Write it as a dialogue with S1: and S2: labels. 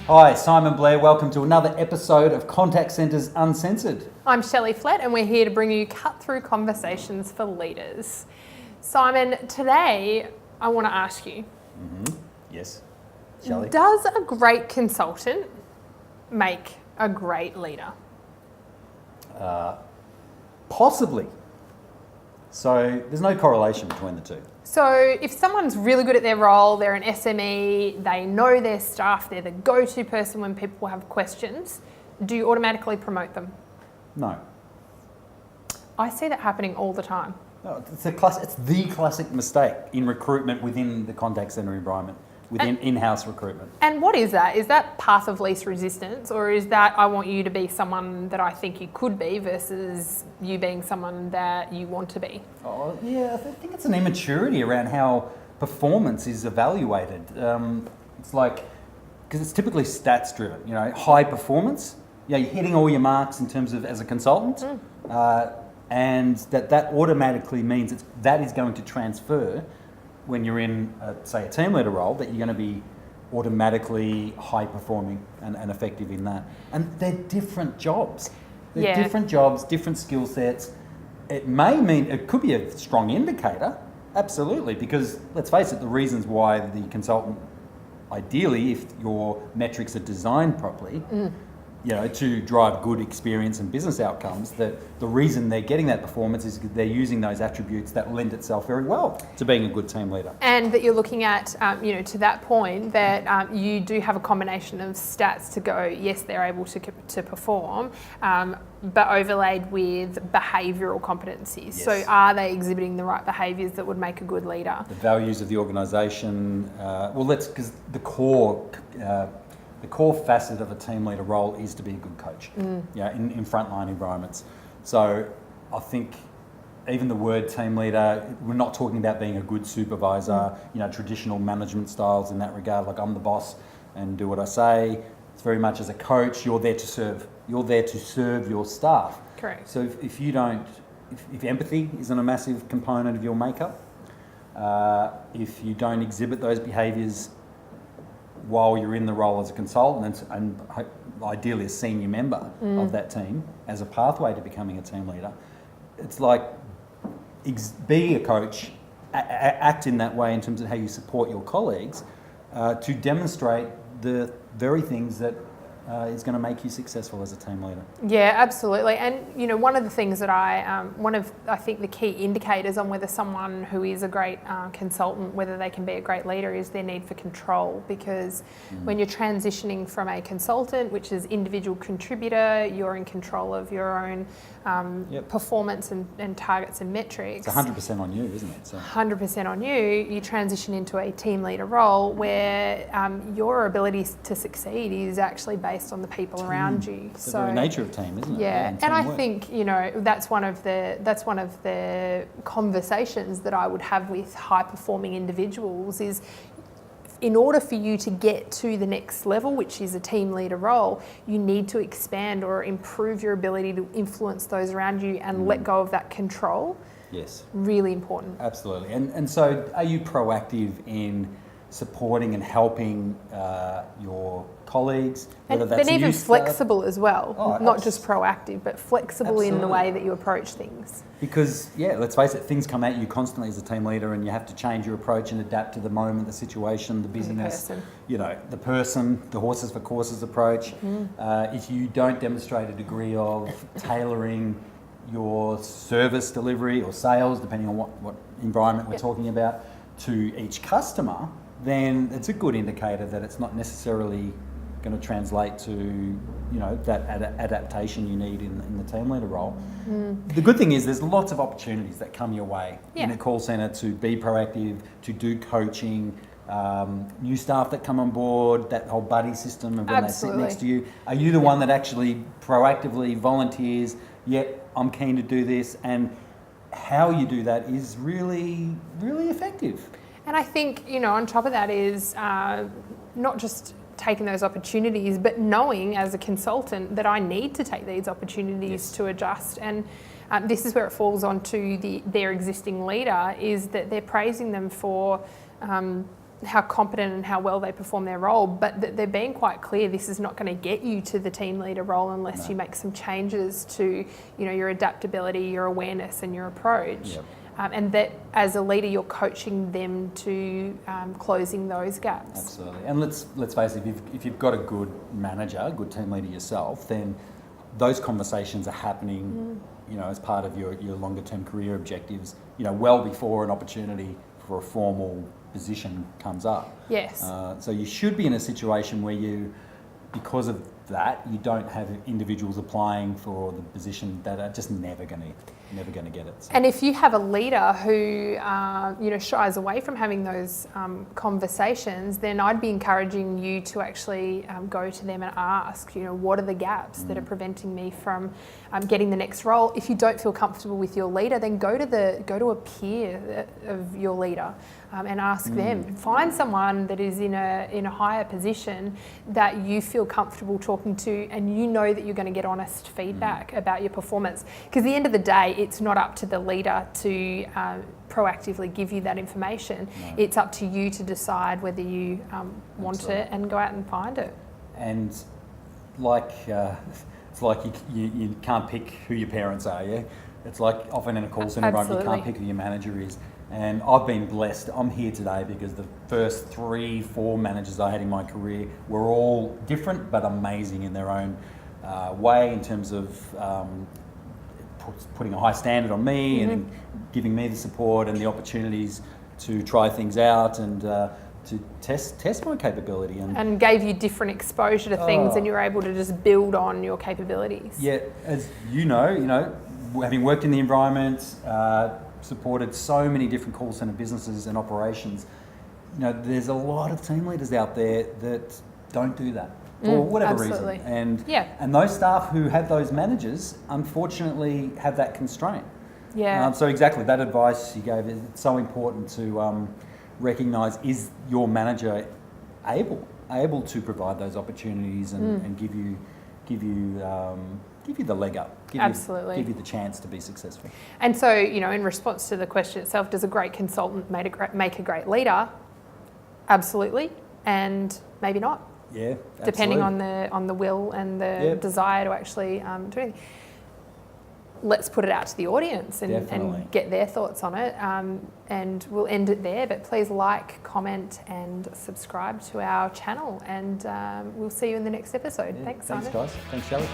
S1: Hi, Simon Blair. Welcome to another episode of Contact Centres Uncensored.
S2: I'm Shelley Flett, and we're here to bring you cut-through conversations for leaders. Simon, today I want to ask you.
S1: Yes, Shelley.
S2: Does a great consultant make a great leader?
S1: Possibly. So there's no correlation between the two.
S2: So if someone's really good at their role, they're an SME, they know their staff, they're the go-to person when people have questions, do you automatically promote them?
S1: No.
S2: I see that happening all the time.
S1: No, it's the classic mistake in recruitment within the contact centre environment, within in-house recruitment.
S2: And what is that? Is that path of least resistance, or is that I want you to be someone that I think you could be versus you being someone that you want to be?
S1: Oh, yeah, I think it's an immaturity around how performance is evaluated. It's like, because it's typically stats driven, high performance, you're hitting all your marks in terms of as a consultant, and that automatically means that is going to transfer when you're in, say, a team leader role, that you're going to be automatically high performing and effective in that. And they're different jobs. They're different jobs, different skill sets. It could be a strong indicator, absolutely, because let's face it, the reasons why the consultant, ideally, if your metrics are designed properly, to drive good experience and business outcomes, that the reason they're getting that performance is they're using those attributes that lend itself very well to being a good team leader. And
S2: that you're looking at, to that point, that you do have a combination of stats to go, yes, they're able to perform, but overlaid with behavioural competencies. Yes. So are they exhibiting the right behaviours that would make a good leader? The
S1: values of the organisation, because the core facet of a team leader role is to be a good coach, in frontline environments. So I think even the word team leader, we're not talking about being a good supervisor, traditional management styles in that regard, like I'm the boss and do what I say. It's very much as a coach, you're there to serve. You're there to serve your staff.
S2: Correct. So
S1: if empathy isn't a massive component of your makeup, if you don't exhibit those behaviours while you're in the role as a consultant and ideally a senior member of that team as a pathway to becoming a team leader, it's like be a coach, act in that way in terms of how you support your colleagues to demonstrate the very things that is going to make you successful as a team leader.
S2: Yeah, absolutely. And one of the things that I think the key indicators on whether someone who is a great consultant, whether they can be a great leader, is their need for control. Because when you're transitioning from a consultant, which is individual contributor, you're in control of your own performance and targets and metrics.
S1: It's 100% on you, isn't it? So
S2: 100% on you. You transition into a team leader role where your ability to succeed is actually based on the people around you.
S1: It's the very nature of team, isn't it?
S2: Yeah, and I think that's one of the conversations that I would have with high performing individuals is, in order for you to get to the next level, which is a team leader role, you need to expand or improve your ability to influence those around you and let go of that control.
S1: Yes.
S2: Really important.
S1: Absolutely. And so are you proactive in supporting and helping your colleagues, whether that's
S2: but even
S1: staff,
S2: flexible as well, not just proactive, but flexible in the way that you approach things.
S1: Because, let's face it, things come at you constantly as a team leader and you have to change your approach and adapt to the moment, the situation, the busyness, the person, the horses for courses approach. If you don't demonstrate a degree of tailoring your service delivery or sales, depending on what environment we're talking about, to each customer, then it's a good indicator that it's not necessarily going to translate to that adaptation you need in the team leader role. The good thing is there's lots of opportunities that come your way in a call centre to be proactive, to do coaching, new staff that come on board, that whole buddy system of when they sit next to you. Are you the one that actually proactively volunteers, I'm keen to do this, and how you do that is really, really effective.
S2: And I think, on top of that is not just taking those opportunities, but knowing as a consultant that I need to take these opportunities to adjust. And this is where it falls onto their existing leader, is that they're praising them for how competent and how well they perform their role, but that they're being quite clear this is not going to get you to the team leader role unless you make some changes to, your adaptability, your awareness and your approach.
S1: Yep.
S2: And that as a leader, you're coaching them to closing those gaps.
S1: Absolutely. And let's face it, if you've got a good manager, a good team leader yourself, then those conversations are happening, as part of your longer term career objectives, well before an opportunity for a formal position comes up.
S2: Yes.
S1: So you should be in a situation where because of that, you don't have individuals applying for the position that are just never going to get it. So.
S2: And if you have a leader who shies away from having those conversations, then I'd be encouraging you to actually go to them and ask, what are the gaps that are preventing me from getting the next role? If you don't feel comfortable with your leader, then go to a peer of your leader and ask them. Find someone that is in a higher position that you feel comfortable talking to, and that you're going to get honest feedback about your performance. Because at the end of the day, it's not up to the leader to proactively give you that information. No. It's up to you to decide whether you want it and go out and find it.
S1: And it's like you can't pick who your parents are, yeah? It's like often in a call centre environment, you can't pick who your manager is. And I've been blessed. I'm here today because the first 3-4 managers I had in my career were all different but amazing in their own way in terms of putting a high standard on me and giving me the support and the opportunities to try things out and to test my capability. And
S2: gave you different exposure to things and you were able to just build on your capabilities.
S1: Yeah, as you know, having worked in the environment, supported so many different call centre businesses and operations, there's a lot of team leaders out there that don't do that for whatever reason. And those staff who have those managers, unfortunately, have that constraint.
S2: Yeah.
S1: So exactly, that advice you gave, it's so important to recognise, is your manager able to provide those opportunities and give you the leg up.
S2: Absolutely.
S1: Give you the chance to be successful.
S2: And so, in response to the question itself, does a great consultant make a great leader? Absolutely. And maybe not.
S1: Yeah,
S2: depending on the will and the desire to actually do anything. Let's put it out to the audience and get their thoughts on it. And we'll end it there. But please like, comment, and subscribe to our channel. And we'll see you in the next episode. Thanks, Simon.
S1: Thanks, guys. Thanks, Shelley.